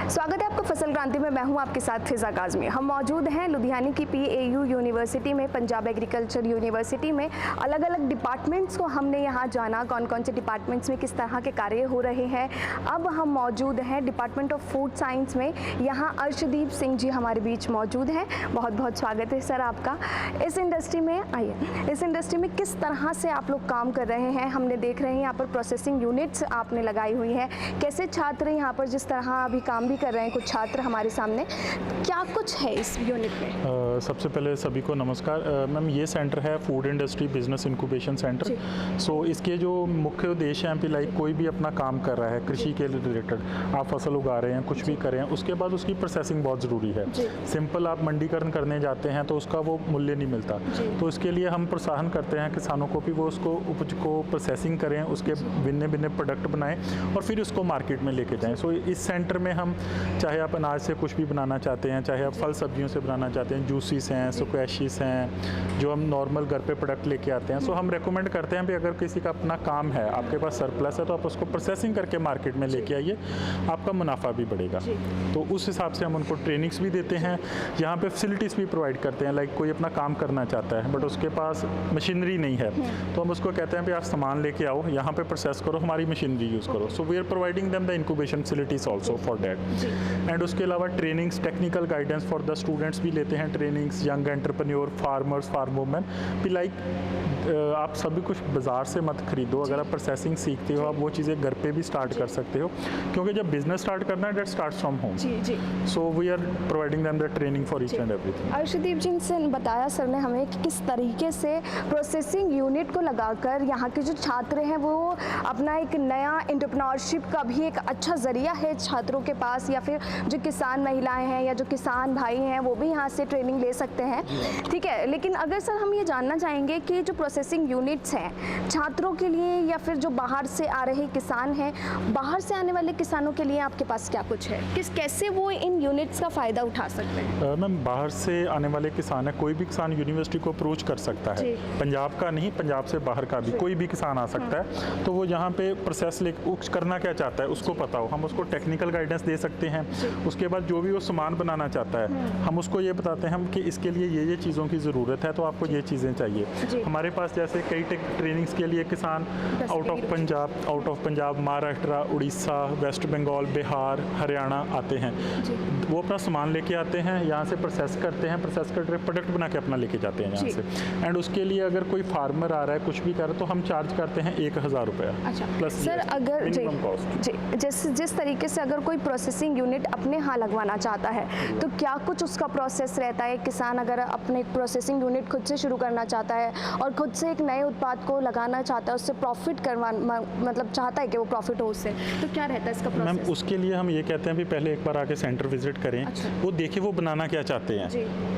स्वागत है आपका फसल क्रांति में। मैं हूं आपके साथ फिजा काज़मी। हम मौजूद हैं लुधियाना की PAU यूनिवर्सिटी में, पंजाब एग्रीकल्चर यूनिवर्सिटी में। अलग अलग डिपार्टमेंट्स को हमने यहां जाना, कौन कौन से डिपार्टमेंट्स में किस तरह के कार्य हो रहे हैं। अब हम मौजूद हैं डिपार्टमेंट ऑफ फूड साइंस में। यहाँ अर्शदीप सिंह जी हमारे बीच मौजूद हैं। बहुत बहुत स्वागत है सर आपका। इस इंडस्ट्री में आइए, इस इंडस्ट्री में किस तरह से आप लोग काम कर रहे हैं। हमने देख रहे हैं यहाँ पर प्रोसेसिंग यूनिट्स आपने लगाई हुई है। कैसे छात्र यहाँ पर जिस तरह अभी काम भी कर रहे हैं, कुछ छात्र हमारे सामने, क्या कुछ है इस यूनिट में? सबसे पहले सभी को नमस्कार। मैम ये सेंटर है food industry business incubation centre. So इसके जो मुख्य उद्देश्य हैं, लाइक कोई भी अपना काम कर रहा है कृषि के रिलेटेड, आप फसल उगा रहे हैं, कुछ भी कर रहे हैं, उसके बाद उसकी प्रोसेसिंग बहुत ज़रूरी है। सिंपल आप मंडीकरण करने जाते हैं तो उसका वो मूल्य नहीं मिलता, तो इसके लिए हम प्रोत्साहन करते हैं किसानों को भी वो उसको उपज को प्रोसेसिंग करें, उसके भिन्न भिन्न प्रोडक्ट बनाएं और फिर उसको मार्केट में लेके जाएं। सो इस सेंटर में हम, चाहे आप अनाज से कुछ भी बनाना चाहते हैं, चाहे आप फल सब्जियों से बनाना चाहते हैं, जूसीस हैं, स्क्वैशिस हैं, जो हम नॉर्मल घर पे प्रोडक्ट लेके आते हैं, सो हम रेकमेंड करते हैं भी अगर किसी का अपना काम है, आपके पास सरप्लस है, तो आप उसको प्रोसेसिंग करके मार्केट में लेके आइए, आपका मुनाफा भी बढ़ेगा। तो उस हिसाब से हम उनको ट्रेनिंग्स भी देते हैं। यहाँ पे फैसिलिटीज़ भी प्रोवाइड करते हैं, लाइक कोई अपना काम करना चाहता है बट उसके पास मशीनरी नहीं है, तो हम उसको कहते हैं भी आप सामान लेके आओ, यहाँ पे प्रोसेस करो, हमारी मशीनरी यूज़ करो। So we are providing them the incubation facilities also for that. And उसके अलावा trainings, technical guidance for the students भी लेते हैं, trainings young entrepreneur, farmers, farm women भी। लाइक आप सभी कुछ बाज़ार से मत खरीदो, अगर आप प्रोसेसिंग सीखते हो, आप वो चीज़ें घर पे भी स्टार्ट कर सकते हो, क्योंकि जब बिजनेस स्टार्ट करना है that starts from home. So we are providing them the training for each and everything. Arshdeep ji से बताया सर ने हमें कि किस तरीके से प्रोसेसिंग यूनिट को लगाकर यहाँ के जो छात्र हैं वो अपना एक नया एंटरप्रेन्योरशिप का भी एक अच्छा ज़रिया है छात्रों के पास, या फिर जो किसान महिलाएं हैं या जो किसान भाई हैं वो भी यहाँ से ट्रेनिंग ले सकते हैं। ठीक है, लेकिन अगर सर हम ये जानना चाहेंगे कि जो प्रोसेसिंग यूनिट्स हैं छात्रों के लिए या फिर जो बाहर से आ रहे किसान हैं, बाहर से आने वाले किसानों के लिए आपके पास क्या कुछ है, कैसे वो इन यूनिट्स का फ़ायदा उठा सकते हैं? मैम बाहर से आने वाले किसान है, कोई भी किसान यूनिवर्सिटी को अप्रोच कर सकता है, पंजाब का नहीं, पंजाब से बाहर का भी कोई भी किसान आ सकता है। तो वो यहाँ पे प्रोसेस करना क्या चाहता है उसको पता हो, हम उसको टेक्निकल गाइडेंस दे सकते हैं। उसके बाद जो भी वो सामान बनाना चाहता है हम उसको ये बताते हैं हम कि इसके लिए ये चीज़ों की ज़रूरत है, तो आपको ये चीज़ें चाहिए। हमारे पास जैसे कई ट्रेनिंग्स के लिए किसान आउट ऑफ पंजाब, महाराष्ट्र, उड़ीसा, वेस्ट बंगाल, बिहार, हरियाणा आते हैं। वो अपना सामान लेके आते हैं, यहाँ से प्रोसेस करते हैं, प्रोसेस करके प्रोडक्ट बना के अपना लेके जाते हैं यहाँ से। एंड उसके लिए अगर कोई फार्मर आ रहा है कुछ भी कर रहा है तो हम चार्ज करते हैं 1000 रुपया प्लस सर। अगर जिस तरीके से अगर कोई प्रोसेसिंग यूनिट अपने यहाँ लगवाना चाहता है तो क्या कुछ उसका प्रोसेस रहता है? किसान अगर अपने प्रोसेसिंग यूनिट खुद से शुरू करना चाहता है और खुद से एक नए उत्पाद को लगाना चाहता है, उससे प्रॉफिट मतलब चाहता है कि वो प्रॉफिट हो उससे, तो क्या रहता है इसका प्रोसेस? मैम उसके लिए हम ये कहते हैं भी पहले एक बार आके सेंटर विजिट करें, वो देखें वो बनाना क्या चाहते हैं,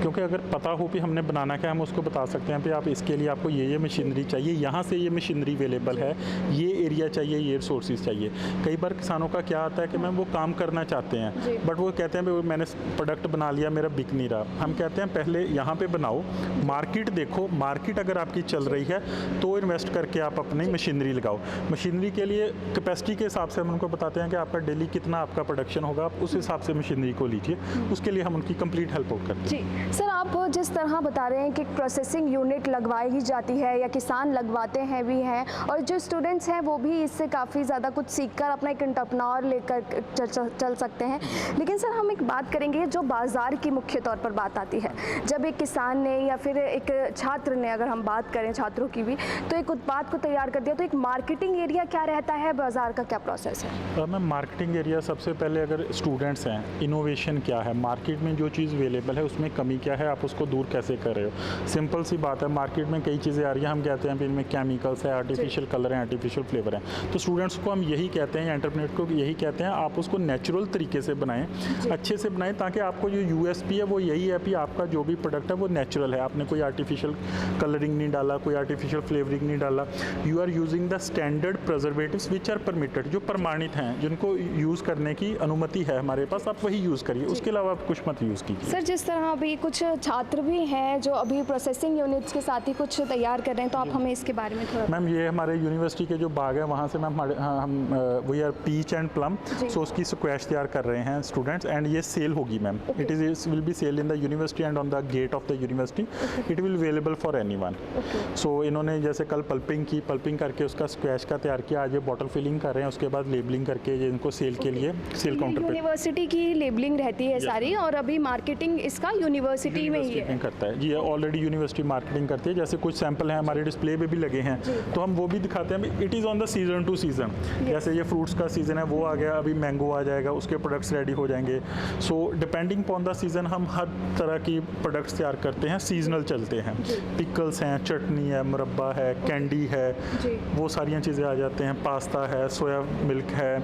क्योंकि अगर पता हो कि हमने बनाना क्या, हम उसको बता सकते हैं कि आप इसके लिए आपको ये मशीनरी चाहिए, यहाँ से ये मशीनरी अवेलेबल है, ये एरिया चाहिए, ये रिसोर्सेज चाहिए। कई बार किसानों का क्या आता है कि मैम वो काम करना चाहते हैं बट वो कहते हैं मैंने प्रोडक्ट बना लिया, मेरा बिक नहीं रहा। हम कहते हैं पहले यहाँ पे बनाओ, मार्केट देखो, मार्केट अगर आपकी चल रही है तो इन्वेस्ट करके आप अपनी मशीनरी लगाओ। मशीनरी के लिए कैपेसिटी के हिसाब से हम उनको बताते हैं कि आपका डेली कितना आपका प्रोडक्शन होगा, आप उस हिसाब से मशीनरी को लीजिए, उसके लिए हम उनकी कंप्लीट हेल्प आउट करते हैं। सर आप जिस तरह बता रहे हैं कि प्रोसेसिंग यूनिट लगवाई ही जाती है या किसान लगवाते हैं भी हैं, और जो स्टूडेंट्स हैं वो भी इससे काफ़ी ज़्यादा कुछ सीखकर अपना एक एंटरप्रेन्योर लेकर चल सकते हैं। लेकिन सर हम एक बात करेंगे जो बाज़ार की मुख्य तौर पर बात आती है, जब एक किसान ने या फिर एक छात्र ने, अगर हम बात करें छात्रों की भी, तो एक उत्पाद को तैयार कर दिया, तो एक मार्केटिंग एरिया क्या रहता है, बाज़ार का क्या प्रोसेस है? मैम मार्केटिंग एरिया सबसे पहले अगर स्टूडेंट्स हैं, इनोवेशन क्या है, मार्केट में जो चीज़ अवेलेबल है उसमें कमी क्या है, आप उसको दूर कैसे कर रहे हो। सिंपल सी बात है, मार्केट में कई चीज़ें आ रही हैं, हम कहते हैं इनमें केमिकल्स है, आर्टिफिशियल कलर हैं, आर्टिफिशियल फ्लेवर हैं, तो स्टूडेंट्स को हम यही कहते हैं, एंटरप्रेन्योर को यही कहते हैं, आप उसको नेचुरल तरीके से बनाएं, अच्छे से बनाएं, ताकि आपको जो USP है वो यही है कि आपका जो भी प्रोडक्ट है वो नेचुरल है, आपने कोई आर्टिफिशियल कलरिंग नहीं डाला, कोई आर्टिफिशियल फ्लेवरिंग नहीं डाला। You are using the standard preservatives which are permitted, जो प्रमाणित हैं, जिनको यूज़ करने की अनुमति है हमारे पास, आप वही यूज़ करिए, उसके अलावा आप कुछ मत यूज़ कीजिए। सर, जिस तरह अभी कुछ छात्र भी हैं जो अभी प्रोसेसिंग यूनिट्स के साथ ही कुछ तैयार कर रहे हैं, तो आप हमें इसके बारे में थोड़ा। मैम ये हमारे यूनिवर्सिटी के जो बाग है वहाँ से मैम हम we are peach and plum, so उसकी स्क्वैश तैयार कर रहे हैं स्टूडेंट्स, एंड ये सेल होगी ma'am. It is will be sale in the university and on the gate of the university, it will available for anyone. So इन्होंने जैसे कल पल्पिंग की, पल्पिंग करके उसका स्क्वैश का तैयार किया, आज ये बॉटल फिलिंग कर रहे हैं, उसके बाद लेबलिंग करके ये इनको सेल के लिए सेल काउंटर पे यूनिवर्सिटी की लेबलिंग रहती है सारी, और अभी मार्केटिंग इसका यूनिवर्सिटी में ही है। करता है जी, ऑलरेडी यूनिवर्सिटी मार्केटिंग करती है। जैसे कुछ सैंपल हैं हमारे डिस्प्ले पे भी लगे हैं, तो हम वो भी दिखाते हैं। It is on the season two season, जैसे ये फ्रूट्स का सीज़न है वो आ गया, अभी मैंगो आ जाएगा, उसके प्रोडक्ट्स रेडी हो जाएंगे। So depending on the season हम हर तरह की प्रोडक्ट्स तैयार करते हैं, सीजनल चलते हैं। पिकल्स हैं, चटनी है, मुरब्बा है, कैंडी है, वो सारी चीज़ें आ जाते हैं। पास्ता है, सोया मिल्क है,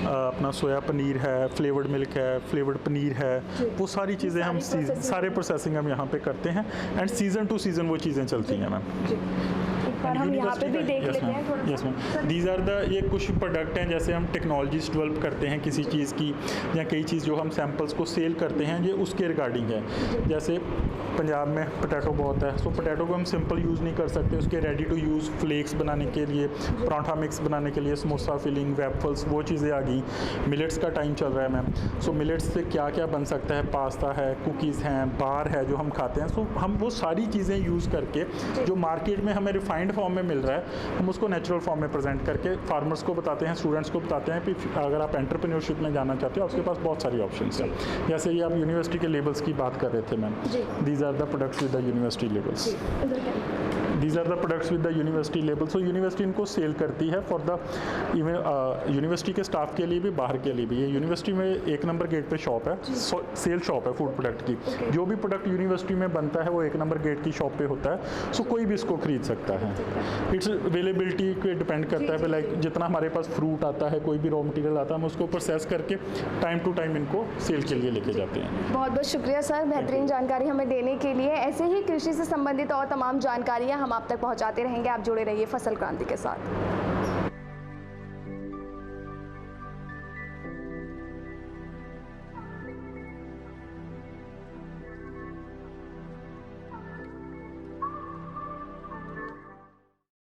अपना सोया पनीर है, फ्लेवर्ड मिल्क है, फ्लेवर्ड पनीर है, वो सारी चीज़ें हम सारे प्रोसेसिंग हम यहाँ पे करते हैं, एंड सीज़न टू सीज़न वो चीज़ें चलती हैं मैम। पर हम यहाँ पे भी देख लेते हैं थोड़ा। Yes ma'am, these are the, ये कुछ प्रोडक्ट हैं जैसे हम टेक्नोलॉजीज डेवलप करते हैं किसी चीज़ की, या कई चीज़ जो हम सैंपल्स को सेल करते हैं, ये उसके रिगार्डिंग है। जैसे पंजाब में पोटैटो बहुत है, सो पोटैटो को हम सिंपल यूज़ नहीं कर सकते, उसके रेडी टू यूज़ फ्लेक्स बनाने के लिए, पराठा मिक्स बनाने के लिए, समोसा फिलिंग, वेफल्स, वो चीज़ें आ गई। मिलेट्स का टाइम चल रहा है मैम, सो मिलेट्स से क्या क्या बन सकता है, पास्ता है, कुकीज़ हैं, बार है जो हम खाते हैं। सो हम वो सारी चीज़ें यूज़ करके जो मार्केट में हमें रिफाइंड फॉर्म में मिल रहा है, हम उसको नेचुरल फॉर्म में प्रेजेंट करके फार्मर्स को बताते हैं, स्टूडेंट्स को बताते हैं कि अगर आप एंटरप्रेन्योरशिप में जाना चाहते हो, आपके पास बहुत सारी ऑप्शंस हैं। जैसे ये आप यूनिवर्सिटी के लेबल्स की बात कर रहे थे ma'am, these are the products with the university labels, these are the products with the university label. So university इनको सेल करती है फॉर द इवन यूनिवर्सिटी के स्टाफ के लिए भी, बाहर के लिए भी। ये यूनिवर्सिटी में 1 नंबर गेट पे शॉप है, सेल शॉप है फूड प्रोडक्ट की। जो भी प्रोडक्ट यूनिवर्सिटी में बनता है वो 1 नंबर गेट की शॉप पे होता है, सो कोई भी इसको खरीद सकता है। इट्स अवेलेबिलिटी पे डिपेंड करता है, लाइक जितना हमारे पास फ्रूट आता है, कोई भी रॉ मटेरियल आता है, हम उसको प्रोसेस करके टाइम टू टाइम इनको सेल के लिए लेके जाते हैं। बहुत बहुत शुक्रिया सर, बेहतरीन जानकारी हमें देने के लिए। ऐसे ही कृषि से संबंधित और तमाम जानकारियाँ हम आप तक पहुँचाते रहेंगे। आप जुड़े रहिए फसल क्रांति के साथ।